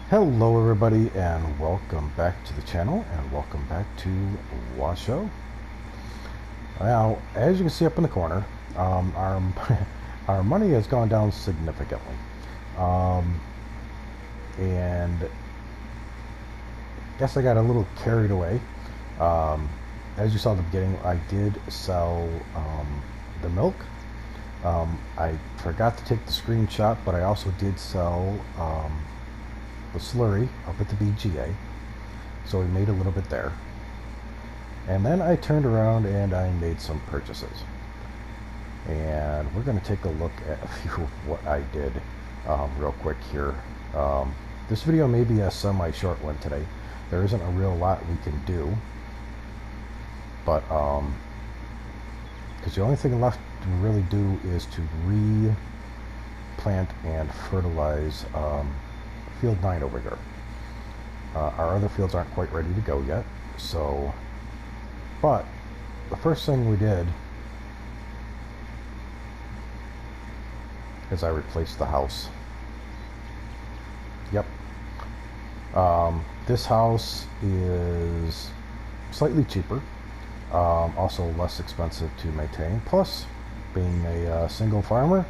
Hello everybody and welcome back to the channel and welcome back to Washoe. Now, as you can see up in the corner, our, our money has gone down significantly. And I guess I got a little carried away. As you saw at the beginning, I did sell the milk. I forgot to take the screenshot, but I also did sell the slurry up at the BGA, so we made a little bit there. And then I turned around and I made some purchases, and we're going to take a look at a few of what I did real quick here. This video may be a semi-short one today. There isn't a real lot we can do, but because the only thing left to really do is to replant and fertilize field 9 over here. Our other fields aren't quite ready to go yet, so, but the first thing we did is I replaced the house. Yep. This house is slightly cheaper, also less expensive to maintain, plus being a single farmer,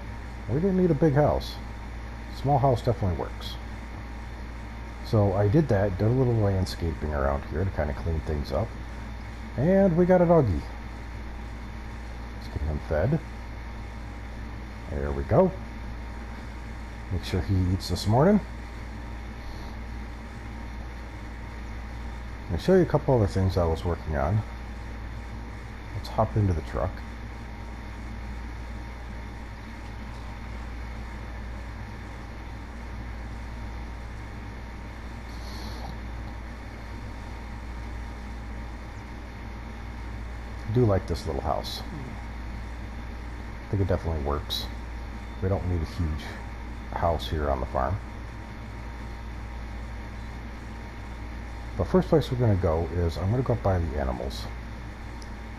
we didn't need a big house. Small house definitely works. So I did that, did a little landscaping around here to kind of clean things up. And we got a doggy. Let's get him fed. There we go. Make sure he eats this morning. I'm going to show you a couple other things I was working on. Let's hop into the truck. I do like this little house. I think it definitely works. We don't need a huge house here on the farm. The first place we're going to go is I'm going to go up by the animals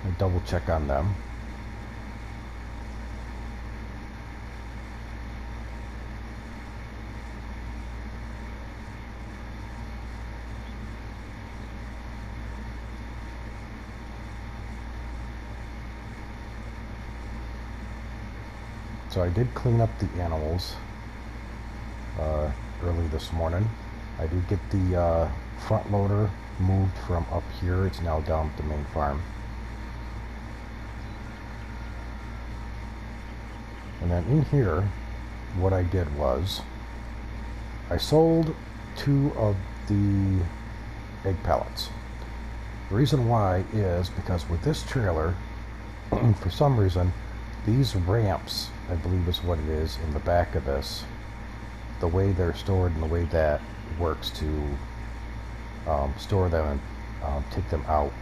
and double check on them. So I did clean up the animals early this morning. I did get the front loader moved from up here. It's now down at the main farm. And then in here, what I did was I sold 2 of the egg pallets. The reason why is because with this trailer, for some reason, these ramps, I believe is what it is, in the back of this, the way they're stored and the way that works to store them and take them out,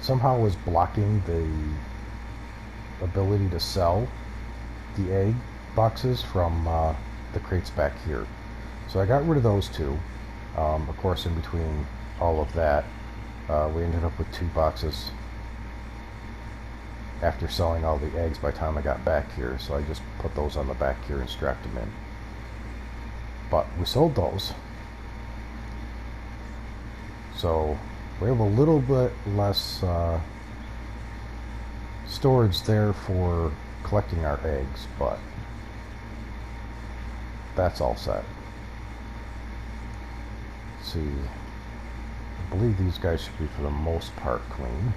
somehow was blocking the ability to sell the egg boxes from the crates back here. So I got rid of those 2. Of course, in between all of that, we ended up with 2 boxes after selling all the eggs by the time I got back here, so I just put those on the back here and strapped them in. But we sold those, so we have a little bit less storage there for collecting our eggs, but that's all set. Let's see, I believe these guys should be for the most part clean.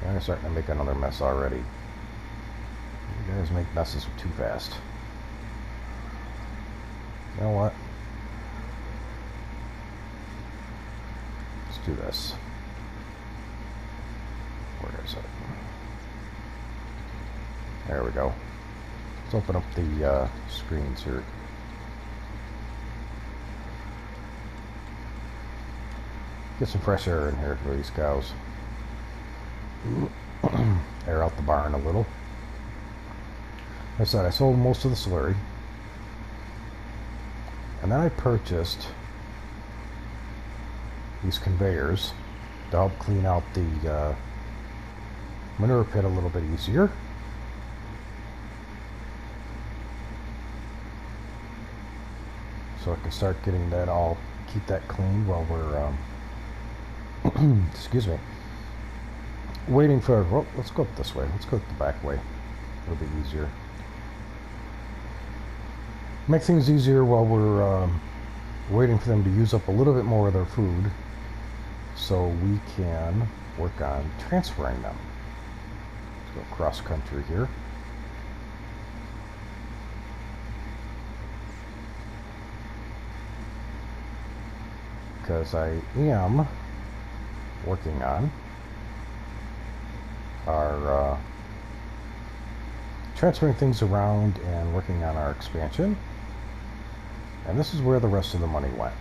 Yeah, they're starting to make another mess already. You guys make messes too fast. You know what? Let's do this. Where is it? There we go. Let's open up the screens here. Get some fresh air in here for these cows. Air out the barn a little. Like I said, I sold most of the slurry, and then I purchased these conveyors to help clean out the manure pit a little bit easier. so I can start getting that all, keep that clean while we're excuse me, waiting for, well, let's go up this way. Let's go the back way. It'll be easier. Make things easier while we're waiting for them to use up a little bit more of their food so we can work on transferring them. Let's go cross country here. Because I am working on our transferring things around and working on our expansion. And this is where the rest of the money went.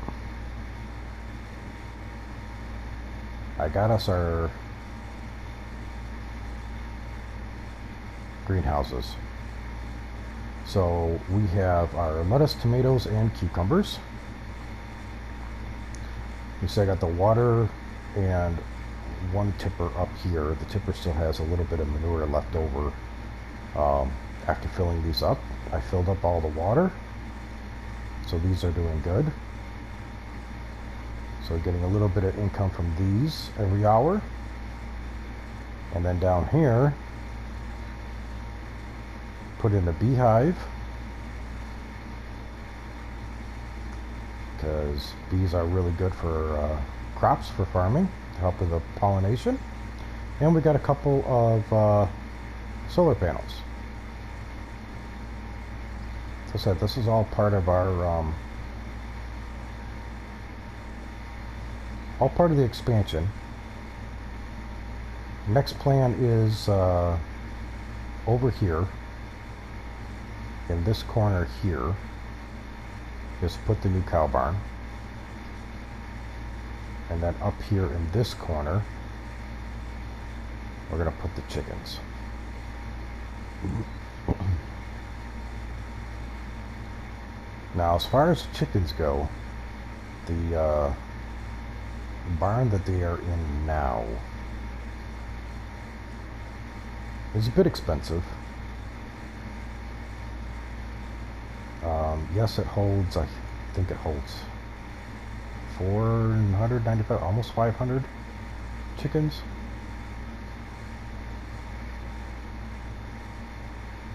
I got us our greenhouses. So we have our lettuce, tomatoes, and cucumbers. You see I got the water and one tipper up here. The tipper still has a little bit of manure left over after filling these up. I filled up all the water, so these are doing good. So getting a little bit of income from these every hour. And then down here, put in a beehive, because bees are really good for crops, for farming, to help with the pollination. And we got a couple of solar panels. As I said, this is all part of our all part of the expansion. Next plan is over here in this corner here is put the new cow barn, and then up here in this corner we're going to put the chickens. Now as far as chickens go, the barn that they are in now is a bit expensive. Yes, it holds, I think it holds 495, almost 500 chickens.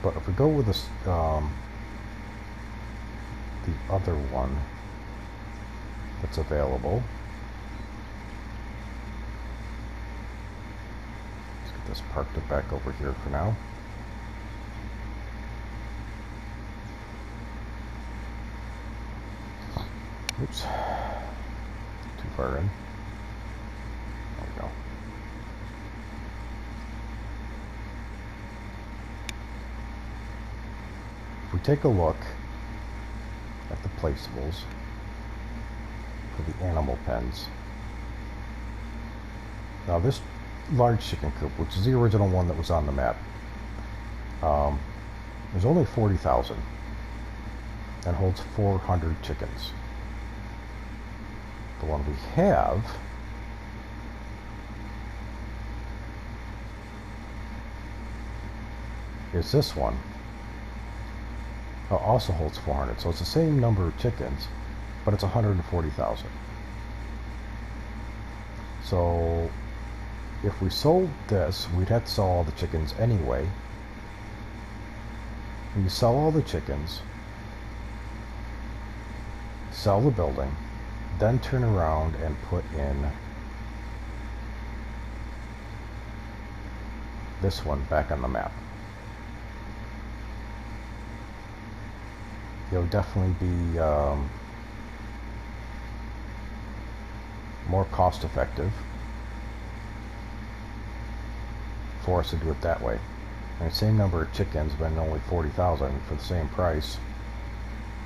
But if we go with this, the other one that's available, let's get this parked it back over here for now. Oops, too far in. There we go. If we take a look at the placeables for the animal pens. Now this large chicken coop, which is the original one that was on the map, there's only 40,000 and holds 400 chickens. The one we have is this one. Also holds 400, so it's the same number of chickens, but it's 140,000. So if we sold this, we'd have to sell all the chickens anyway. You sell all the chickens, sell the building, then turn around and put in this one back on the map. It'll definitely be more cost effective for us to do it that way. And the same number of chickens, but only 40,000 for the same price,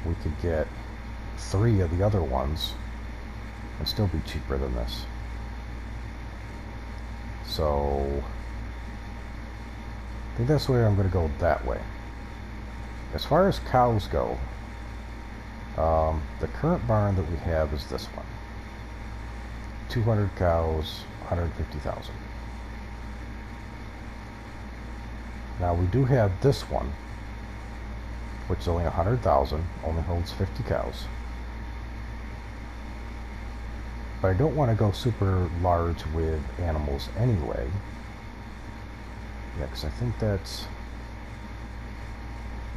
we could get 3 of the other ones and still be cheaper than this. So I think that's the way I'm going to go, that way. As far as cows go, the current barn that we have is this one. 200 cows, 150,000. Now we do have this one, which is only 100,000, only holds 50 cows. But I don't want to go super large with animals anyway. Yeah, because I think that's,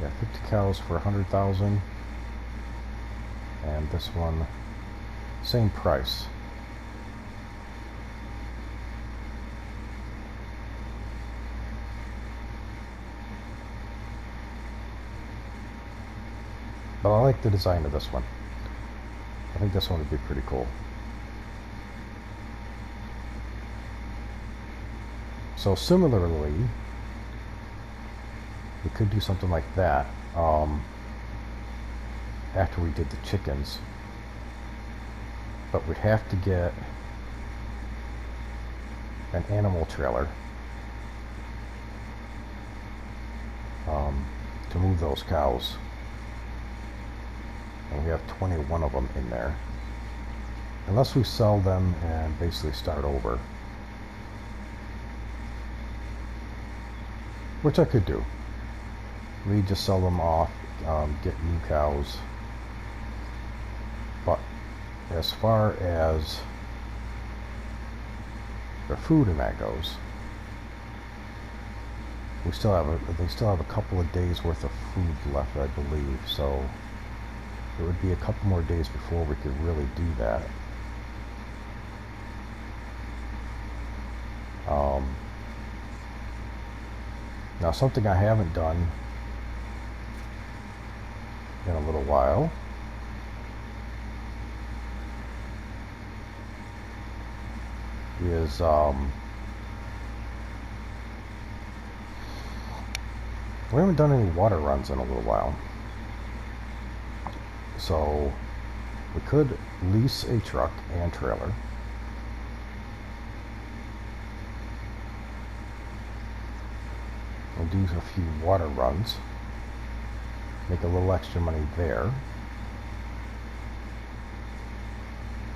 yeah, 50 cows for 100,000. And this one, same price. But I like the design of this one. I think this one would be pretty cool. So similarly, we could do something like that after we did the chickens. But we'd have to get an animal trailer to move those cows. And we have 21 of them in there. Unless we sell them and basically start over. Which I could do. We just sell them off, get new cows. But as far as the food and that goes, they still have a couple of days worth of food left, I believe. So it would be a couple more days before we could really do that. Now, something I haven't done in a little while is we haven't done any water runs in a little while. So we could lease a truck and trailer. We'll do a few water runs. Make a little extra money there.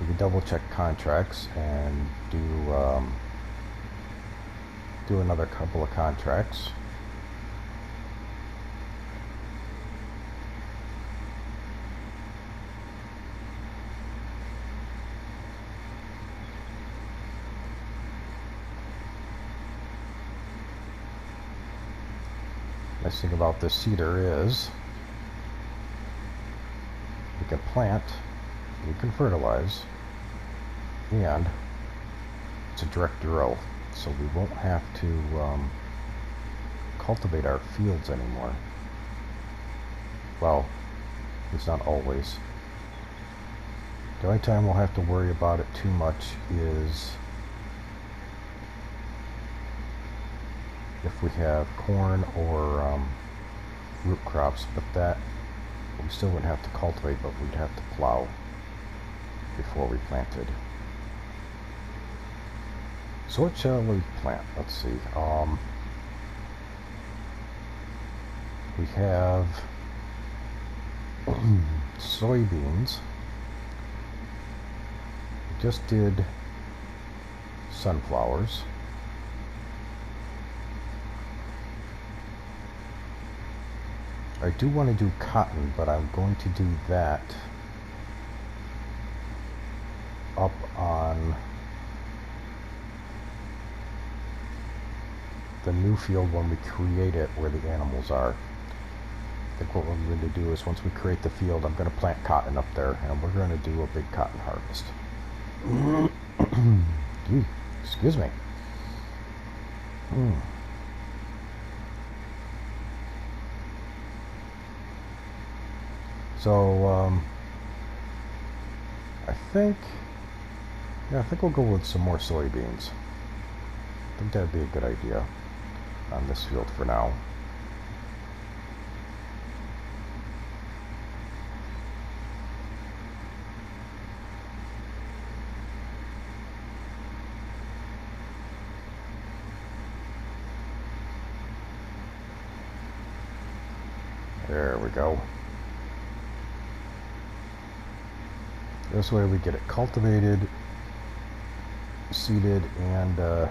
We could double check contracts and do another couple of contracts. Nice thing about this seeder is we can plant, we can fertilize, and it's a direct drill, so we won't have to cultivate our fields anymore. Well, it's not always. The only time we'll have to worry about it too much is if we have corn or root crops, but that we still wouldn't have to cultivate, but we'd have to plow before we planted. So what shall we plant? Let's see. We have soybeans. We just did sunflowers. I do want to do cotton, but I'm going to do that up on the new field when we create it where the animals are. I think what we're going to do is once we create the field, I'm going to plant cotton up there, and we're going to do a big cotton harvest. Excuse me. So I think we'll go with some more soybeans. I think that'd be a good idea on this field for now. There we go. This way we get it cultivated, seeded, and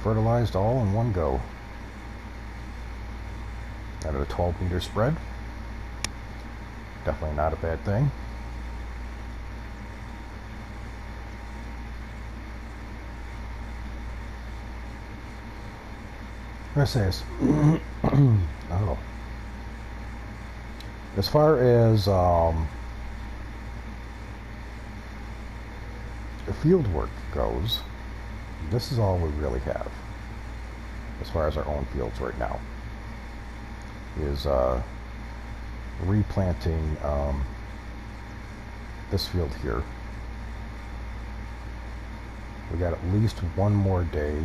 fertilized all in one go. Out of a 12-meter spread. Definitely not a bad thing. I say this. Oh. As far as the field work goes, this is all we really have as far as our own fields right now, is replanting this field here. We got at least one more day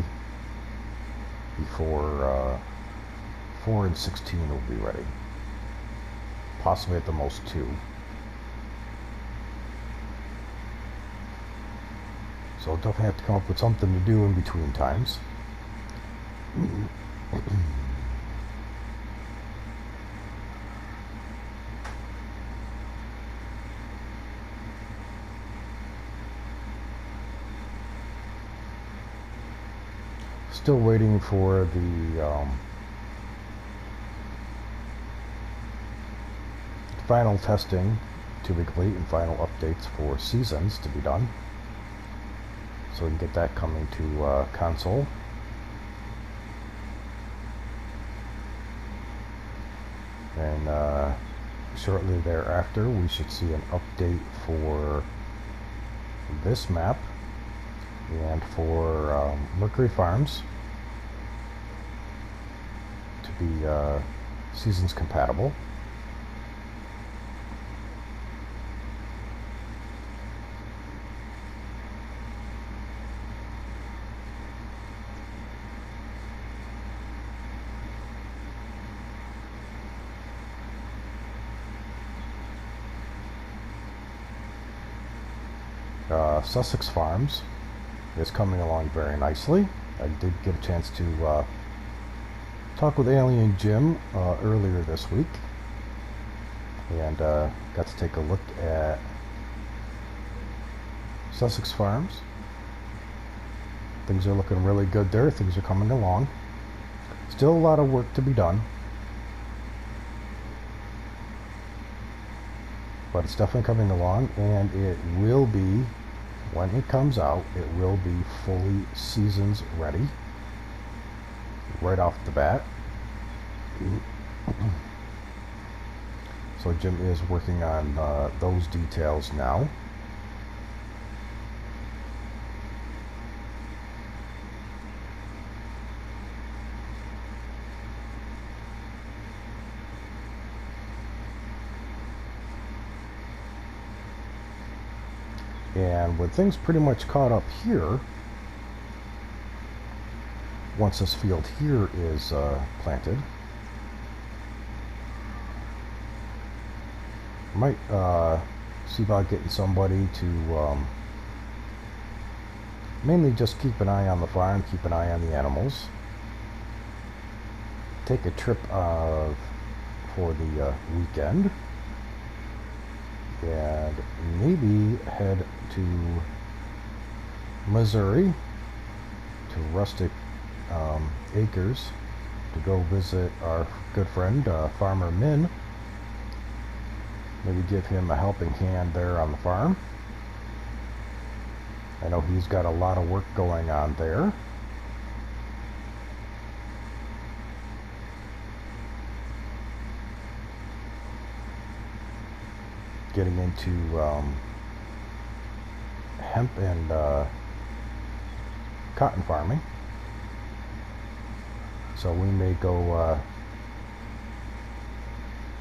before 4 and 16 will be ready, possibly at the most 2. So definitely have to come up with something to do in between times. Still waiting for the final testing to be complete and final updates for seasons to be done, so we can get that coming to console. And shortly thereafter we should see an update for this map and for Mercury Farms to be seasons compatible. Sussex Farms is coming along very nicely. I did get a chance to talk with Alien Jim earlier this week, and got to take a look at Sussex Farms. Things are looking really good there. Things are coming along. Still a lot of work to be done, but it's definitely coming along, and it will be, when it comes out, it will be fully seasons ready right off the bat. So Jim is working on those details now. And with things pretty much caught up here, once this field here is planted, I might see about getting somebody to mainly just keep an eye on the farm, keep an eye on the animals, take a trip for the weekend, and maybe head to Missouri to Rustic Acres to go visit our good friend Farmer Minn. Maybe give him a helping hand there on the farm. I know he's got a lot of work going on there. Getting into hemp and cotton farming. So we may go,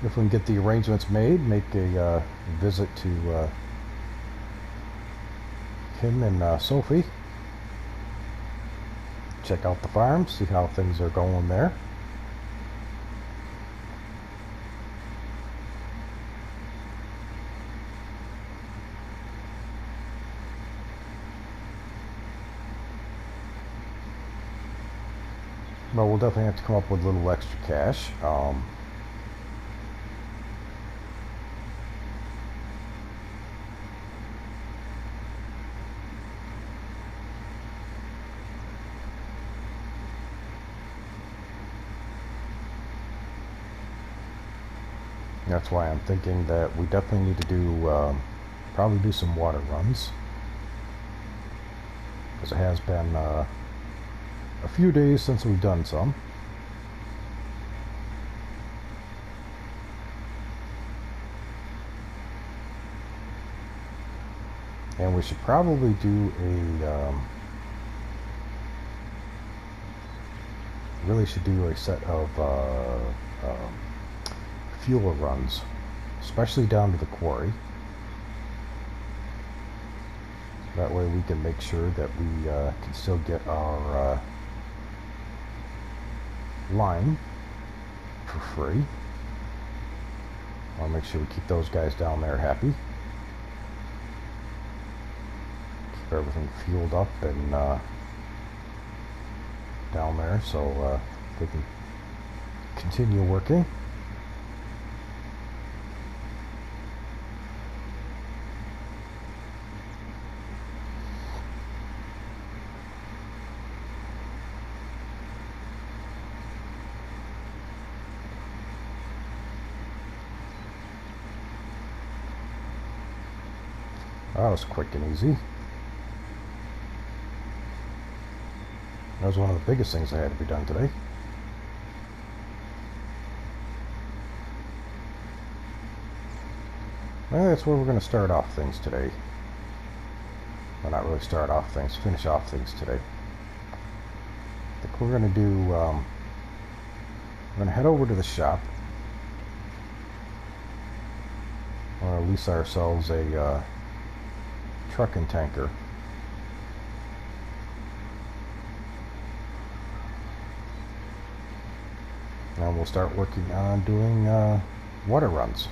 if we can get the arrangements made, make a visit to him and Sophie. Check out the farm, see how things are going there. But we'll definitely have to come up with a little extra cash. That's why I'm thinking that we definitely need to do, probably do some water runs, because it has been a few days since we've done some. we should probably do a really should do a set of fuel runs, especially down to the quarry. That way we can make sure that we can still get our line for free. I'll make sure we keep those guys down there happy. Keep everything fueled up and down there so they can continue working. That was quick and easy. That was one of the biggest things that had to be done today. Well, that's where we're going to start off things today. Well, not really start off things, finish off things today. I think we're going to do, we're going to head over to the shop. We're going to lease ourselves a truck and tanker. And we'll start working on doing water runs.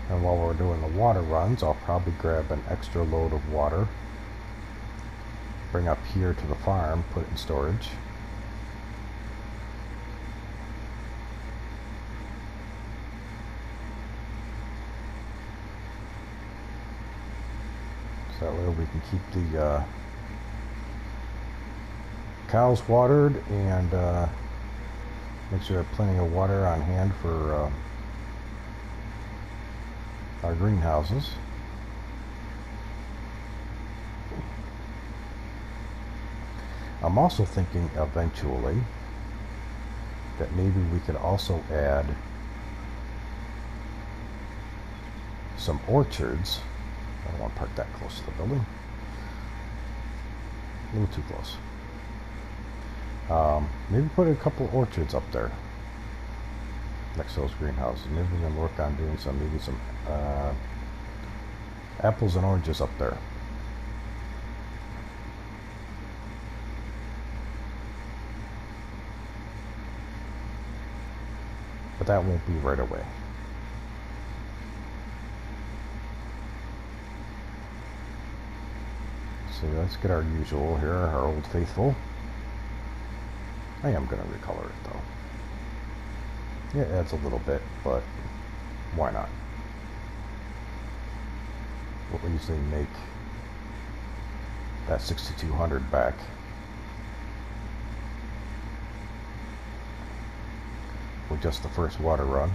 And while we're doing the water runs, I'll probably grab an extra load of water, bring up here to the farm, put it in storage. So that way we can keep the cows watered and make sure we have plenty of water on hand for our greenhouses. I'm also thinking eventually that maybe we could also add some orchards. I don't want to park that close to the building. A little too close. Maybe put a couple orchards up there next to those greenhouses. Maybe we can work on doing some, maybe some apples and oranges up there. But that won't be right away. So let's get our usual here, our Old Faithful. I am going to recolor it though. Yeah, it adds a little bit, but why not? We'll easily make that 6200 back. With just the first water run.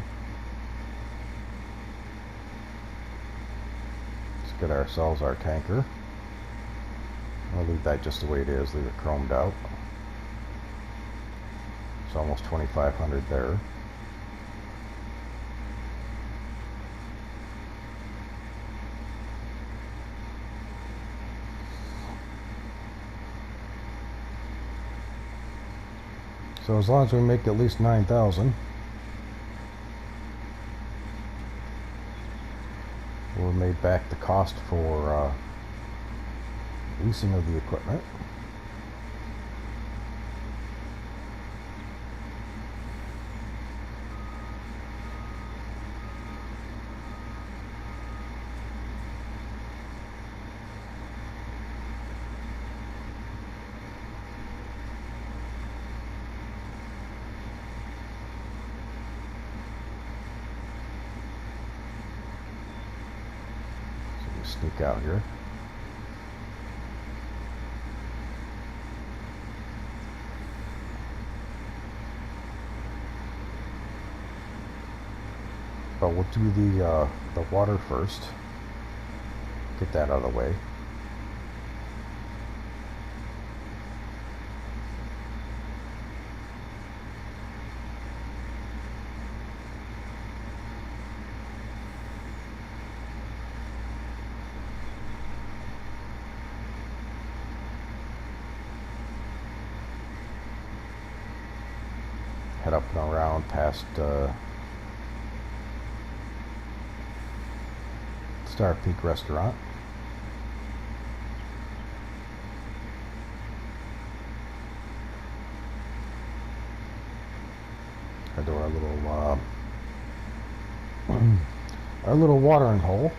Let's get ourselves our tanker. I'll leave that just the way it is, leave it chromed out. It's almost 2500 there. So as long as we make at least 9,000, we'll made back the cost for leasing of the equipment. So we sneak out here. But we'll do the water first. Get that out of the way. head up and around past Star Peak Restaurant. Head to our little watering hole.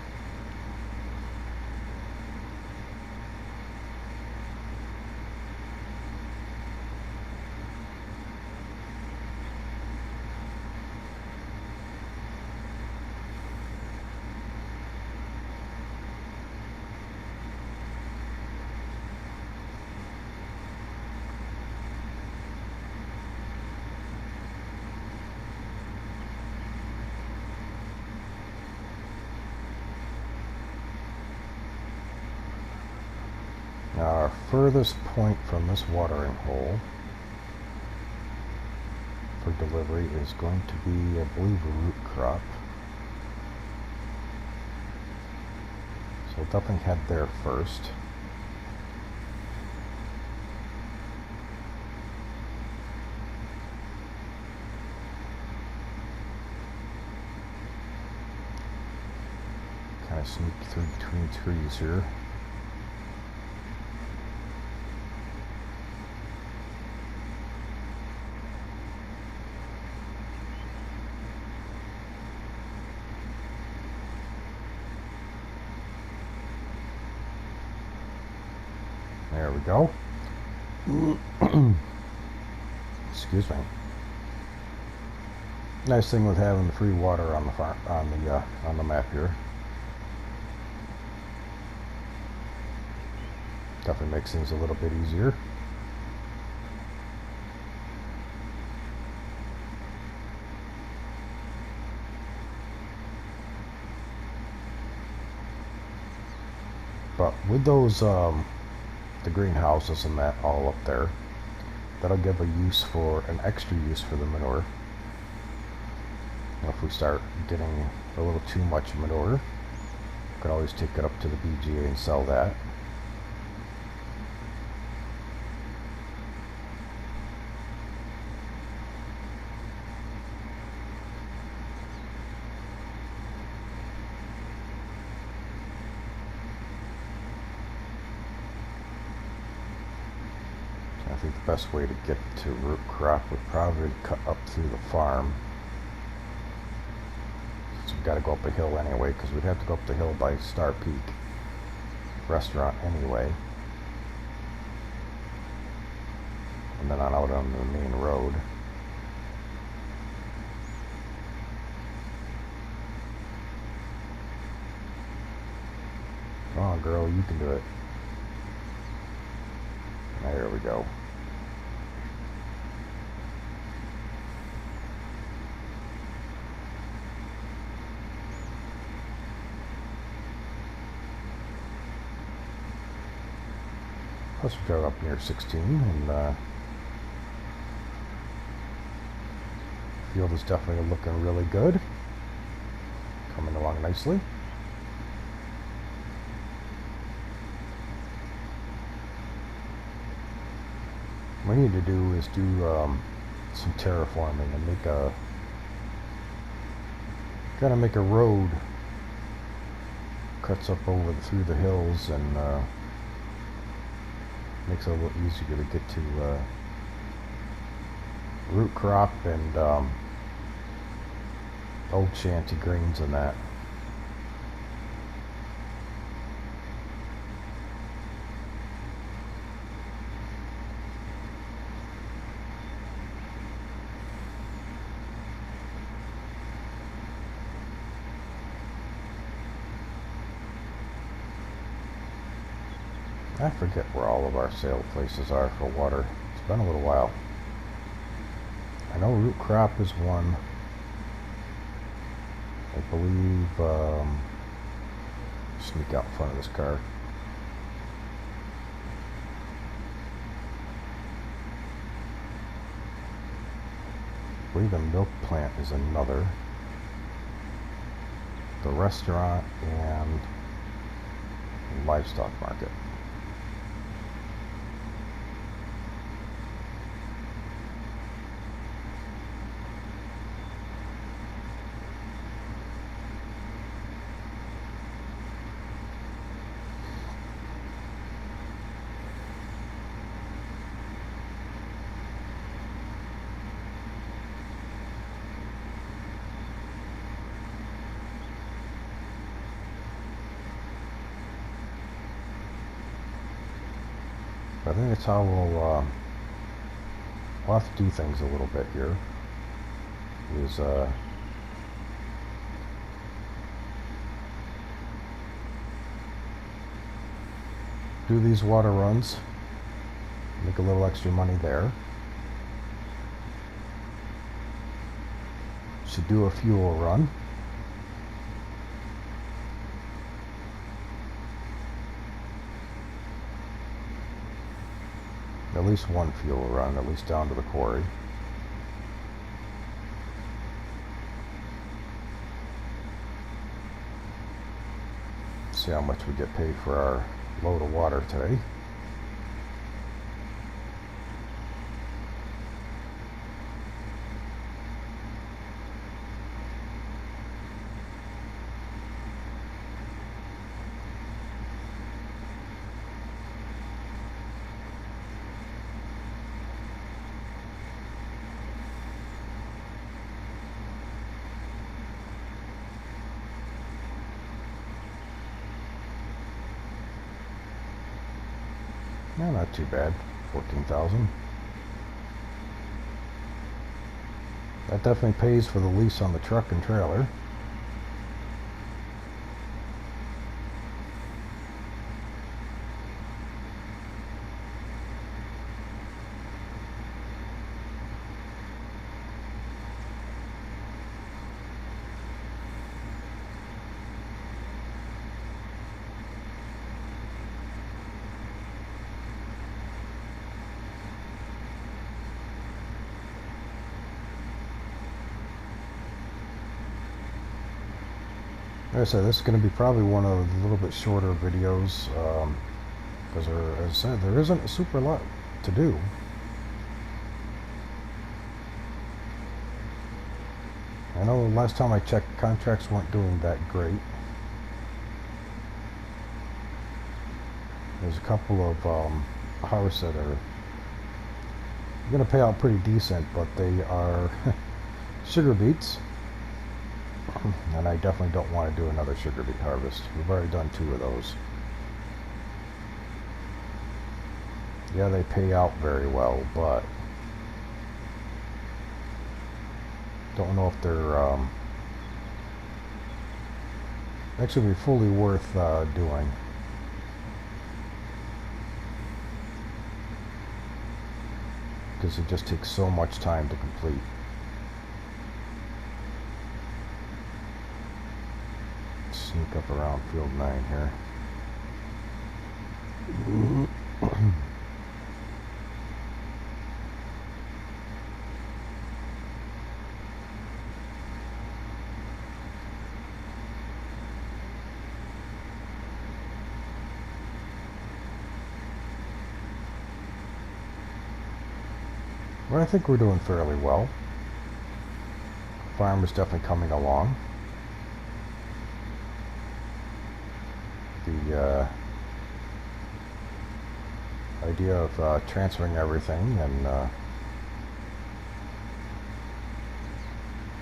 Now our furthest point from this watering hole for delivery is going to be, I believe, a root crop. So we'll definitely head there first. Kind of sneak through between trees here. There we go. Excuse me. Nice thing with having the free water on the farm, on the map here. Definitely makes things a little bit easier. But with those the greenhouses and that all up there, that'll give an extra use for the manure. If we start getting a little too much manure, we can always take it up to the BGA and sell that. I think the best way to get to root crop would probably cut up through the farm. So we've got to go up a hill anyway, because we'd have to go up the hill by Star Peak Restaurant anyway. And then on out on the main road. Come on, girl, you can do it. There we go. Plus we drove up near 16, and field is definitely looking really good. Coming along nicely. What we need to do is do some terraforming and make a road cuts up through the hills, and makes it a little easier to get to root crop and old shanty greens and that. I forget where all of our sale places are for water. It's been a little while. I know root crop is one. I believe, sneak out in front of this car. I believe the milk plant is another. The restaurant and livestock market. I think that's how we'll have to do things a little bit here. Is do these water runs, make a little extra money there. Should do a fuel run. At least one fuel run, at least down to the quarry. See how much we get paid for our load of water today. No, not too bad. 14,000. That definitely pays for the lease on the truck and trailer. Like I said, this is going to be probably one of the little bit shorter videos, because as I said, there isn't a super lot to do. I know the last time I checked, contracts weren't doing that great. There's a couple of harvests that are going to pay out pretty decent, but they are sugar beets. And I definitely don't want to do another sugar beet harvest. We've already done 2 of those. Yeah, they pay out very well, but don't know if they're actually be fully worth doing. Because it just takes so much time to complete. Sneak up around field 9 here. Well, I think we're doing fairly well. Farm is definitely coming along. The idea of transferring everything and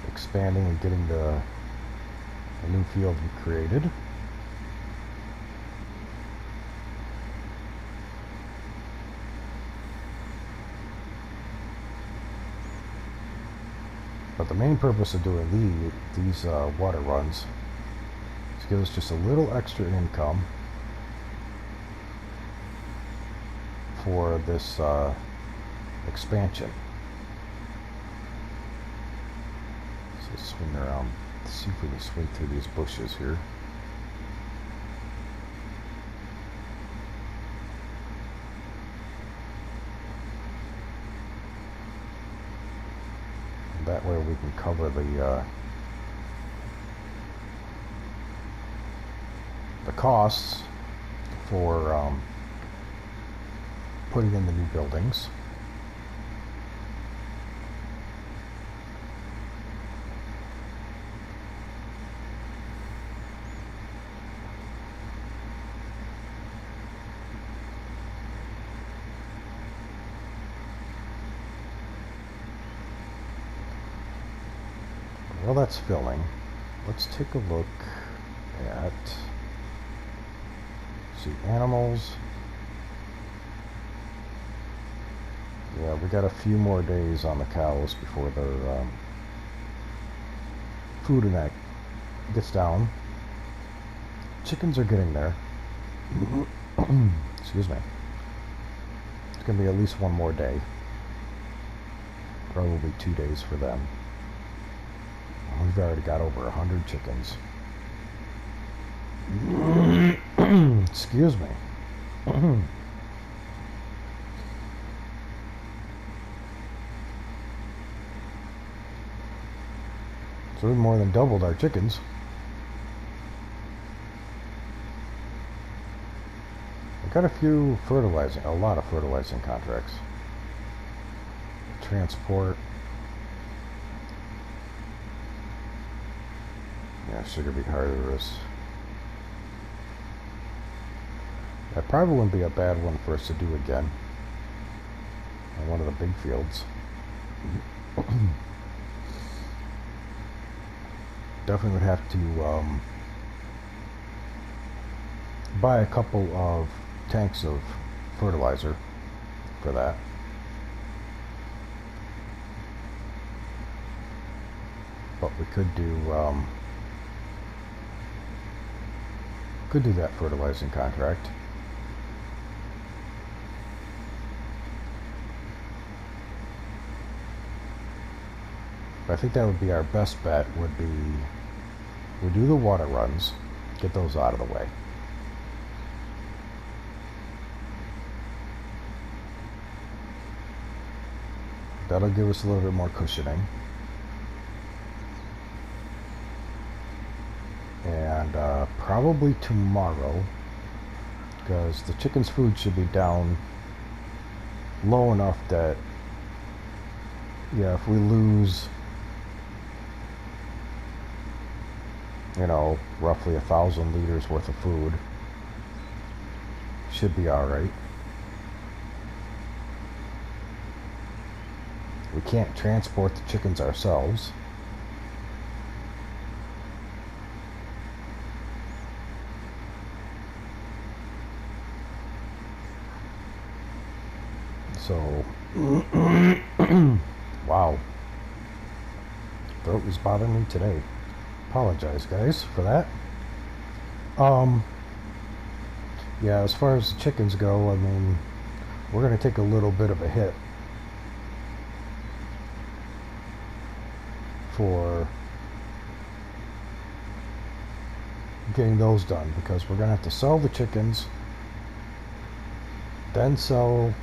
expanding and getting a new field created. But the main purpose of doing these water runs is to give us just a little extra income for this expansion. So swing around, see if we can swing through these bushes here. That way we can cover the costs for putting in the new buildings. Well, that's filling. Let's take a look at, see, animals. Yeah, we got a few more days on the cows before their food and that gets down. Chickens are getting there. Excuse me. It's going to be at least one more day. Probably 2 days for them. We've already got over 100 chickens. Excuse me. So we more than doubled our chickens. We've got a lot of fertilizing contracts. Transport. Yeah, sugar beet harvest. That probably wouldn't be a bad one for us to do again. On one of the big fields. Definitely would have to buy a couple of tanks of fertilizer for that. But we could do that fertilizing contract. But I think that would be our best bet. Would be we do the water runs, get those out of the way. That'll give us a little bit more cushioning. And probably tomorrow, because the chicken's food should be down low enough that, yeah, if we lose, you know, roughly 1,000 liters worth of food, should be all right. We can't transport the chickens ourselves. So, wow. Throat is bothering me today. Apologize, guys, for that. Yeah, as far as the chickens go, I mean, we're going to take a little bit of a hit for getting those done, because we're going to have to sell the chickens, then sell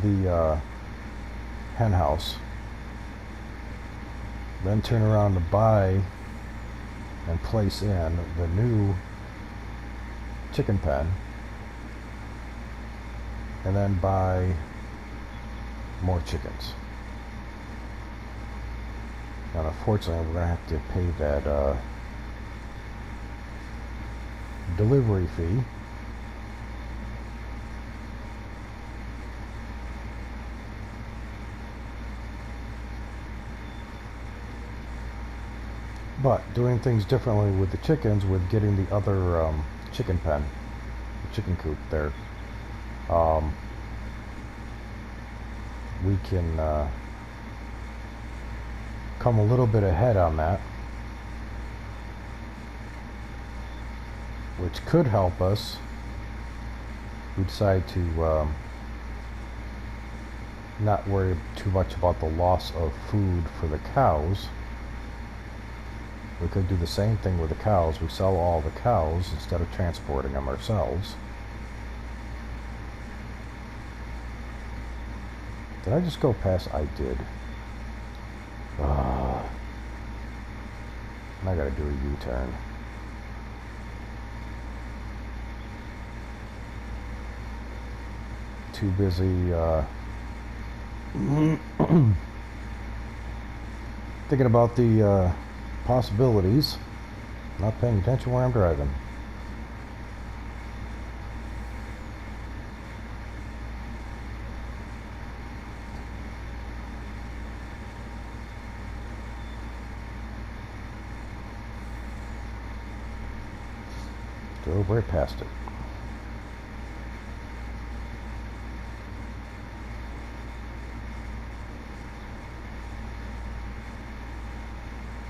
the hen house, then turn around to buy and place in the new chicken pen, and then buy more chickens. And unfortunately, we're going to have to pay that delivery fee. But doing things differently with the chickens, with getting the other chicken pen, the chicken coop there, we can come a little bit ahead on that, which could help us. We decide to not worry too much about the loss of food for the cows. We could do the same thing with the cows. We sell all the cows instead of transporting them ourselves. Did I just go past? I did. I gotta do a U-turn. Too busy thinking about the possibilities, not paying attention where I'm driving. Drove right past it.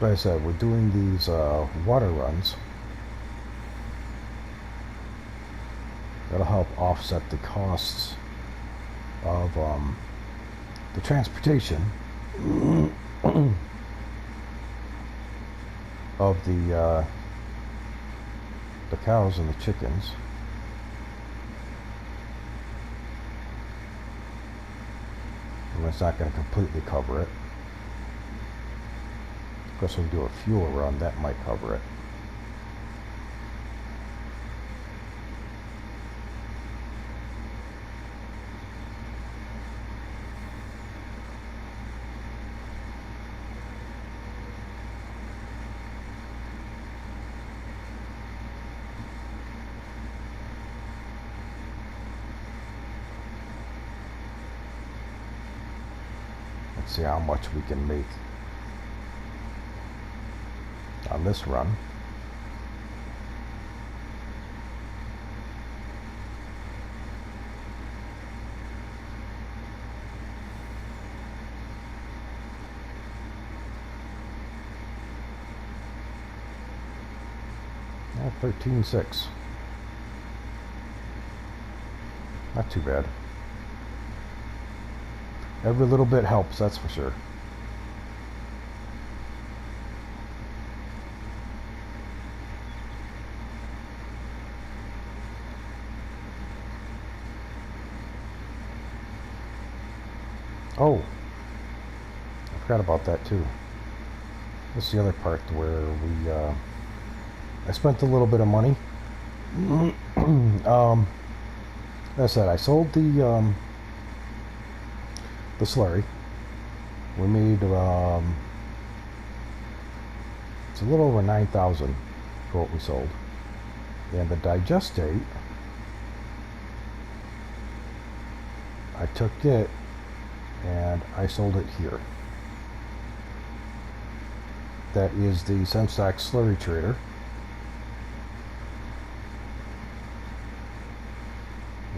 Like I said, we're doing these water runs. That'll help offset the costs of the transportation of the cows and the chickens. And it's not going to completely cover it. Of course, if we do a fuel run, that might cover it. Let's see how much we can make on this run. At 13.6. Not too bad. Every little bit helps, that's for sure. Oh, I forgot about that too. This is the other part where I spent a little bit of money. As I said, I sold the slurry. We made it's a little over 9,000 for what we sold, and the digestate, I took it and I sold it here. That is the Senstock slurry trader.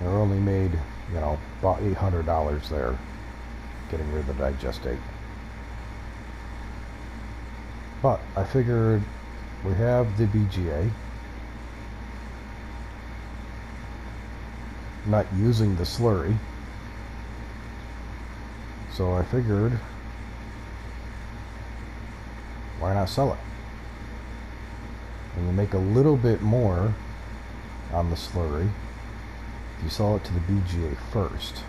I only made, you know, about $800 there, getting rid of the digestate. But I figured we have the BGA, not using the slurry, so I figured, why not sell it? And you make a little bit more on the slurry if you sell it to the BGA first,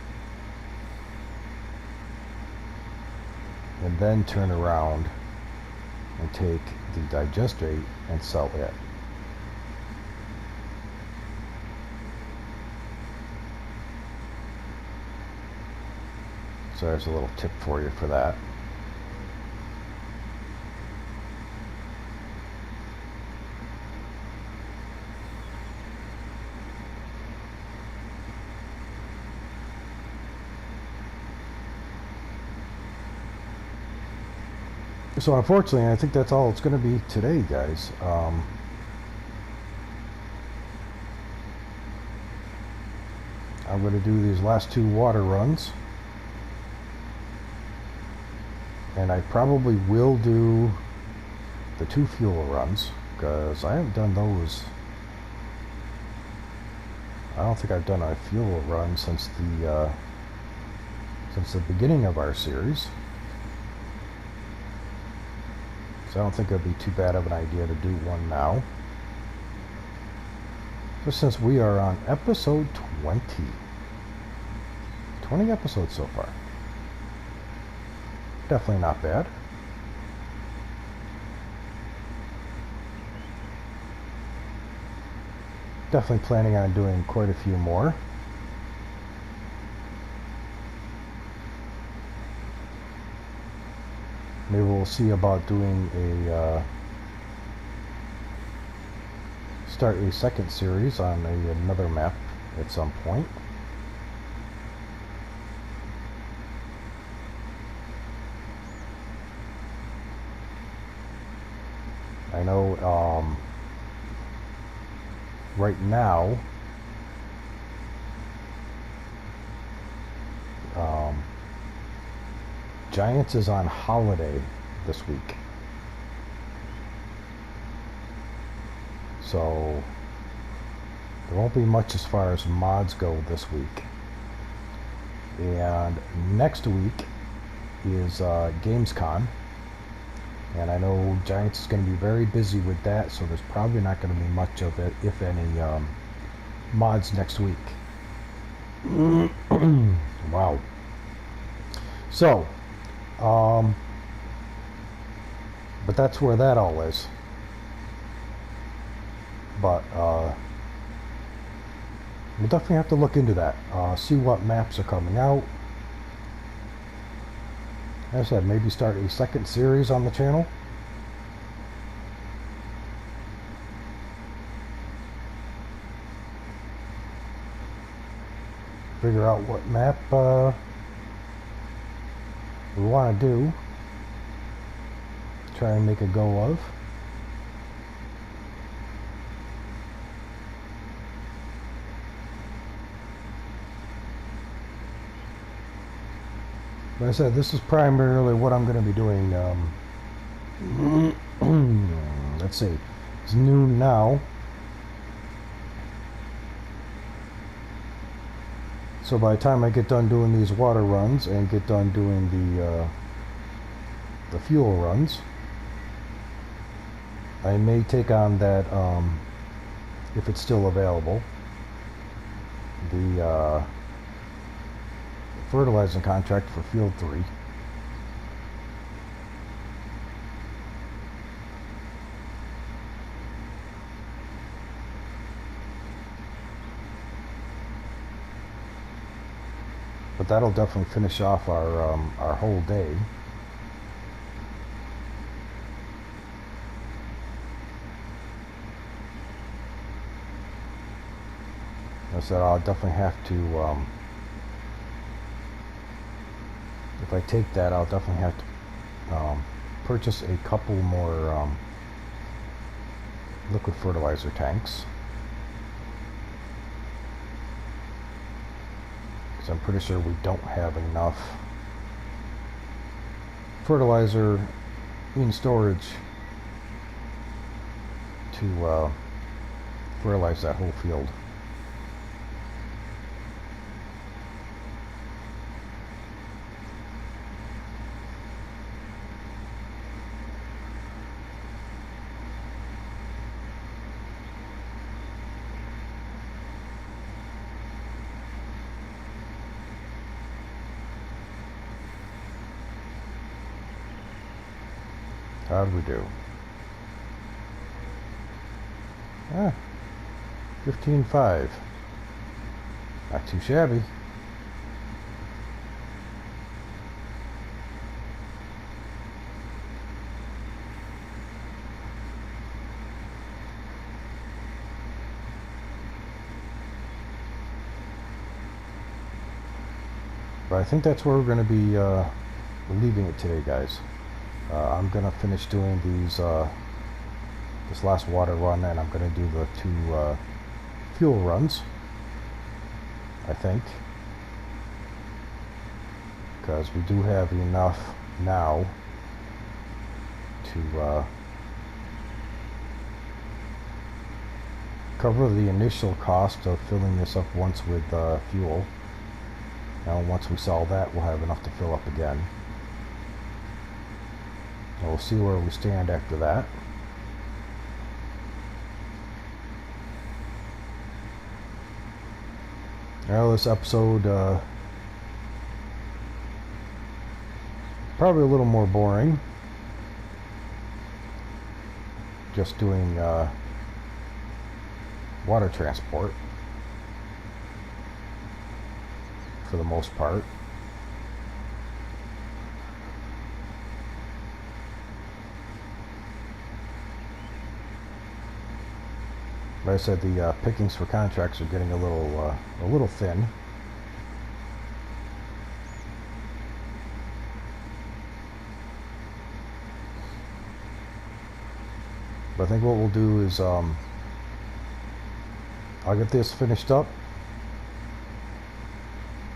and then turn around and take the digestate and sell it. So there's a little tip for you for that. So unfortunately, I think that's all it's going to be today, guys. I'm going to do these last two water runs, and I probably will do the 2 fuel runs, because I haven't done those. I don't think I've done a fuel run since the beginning of our series. So I don't think it'd be too bad of an idea to do one now. Just since we are on episode 20. 20 episodes so far. Definitely not bad. Definitely planning on doing quite a few more. Maybe we'll see about doing a start a second series on another map at some point. I know right now Giants is on holiday this week. So there won't be much as far as mods go this week. And next week is Gamescom. And I know Giants is going to be very busy with that, so there's probably not going to be much of it, if any, mods next week. Wow. So, but that's where that all is. But we'll definitely have to look into that, see what maps are coming out. As I said, maybe start a second series on the channel. Figure out what map we want to do. Try and make a go of. But I said, this is primarily what I'm going to be doing. Let's see. It's noon now. So by the time I get done doing these water runs and get done doing the fuel runs, I may take on that, if it's still available, the fertilizing contract for Field 3. But that'll definitely finish off our whole day. I said I'll definitely have to, if I take that, I'll definitely have to purchase a couple more liquid fertilizer tanks. Because I'm pretty sure we don't have enough fertilizer in storage to fertilize that whole field. How did we do? 15.5. Not too shabby. But I think that's where we're going to be leaving it today, guys. I'm going to finish doing these this last water run, and I'm going to do the 2 fuel runs, I think, because we do have enough now to cover the initial cost of filling this up once with fuel. Now once we sell that, we'll have enough to fill up again. And we'll see where we stand after that. Now this episode probably a little more boring. Just doing water transport for the most part. Like I said, the pickings for contracts are getting a little thin. But I think what we'll do is I'll get this finished up.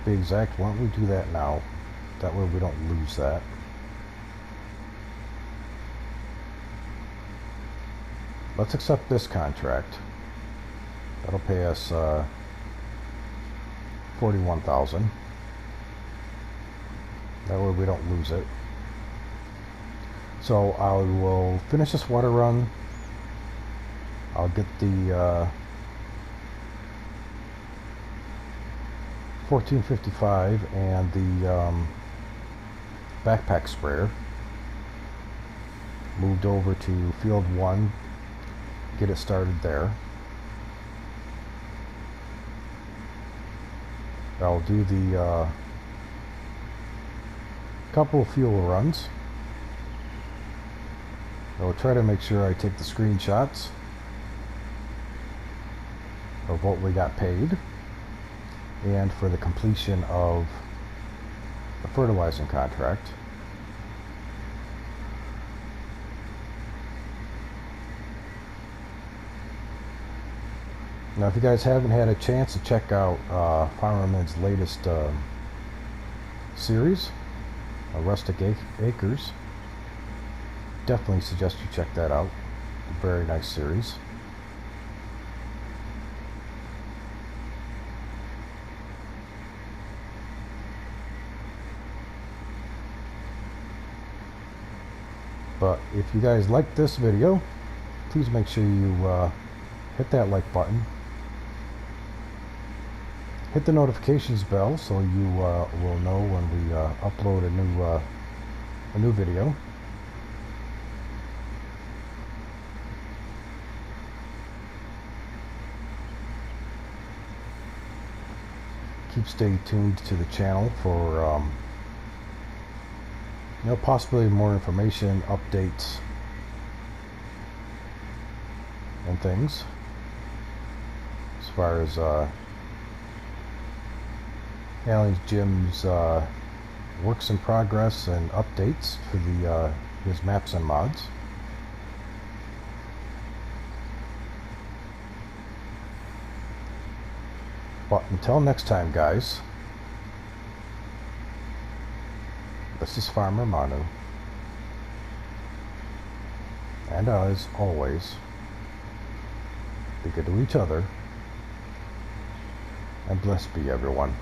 Be exact, why don't we do that now? That way we don't lose that. let's accept this contract. That'll pay us $41,000. That way we don't lose it. So I will finish this water run. I'll get the 1455 and the backpack sprayer moved over to field 1, get it started there. I'll do the couple of fuel runs. I'll try to make sure I take the screenshots of what we got paid and for the completion of the fertilizing contract. Now if you guys haven't had a chance to check out Farmer Minn's latest series, Rustic Acres, definitely suggest you check that out. A very nice series. But if you guys like this video, please make sure you hit that like button. Hit the notifications bell so you will know when we upload a new video. Keep stay tuned to the channel for possibly more information, updates, and things as far as Alan's Jim's works in progress and updates for the his maps and mods. But until next time, guys, this is Farmer Manu, and as always, be good to each other, and blessed be everyone.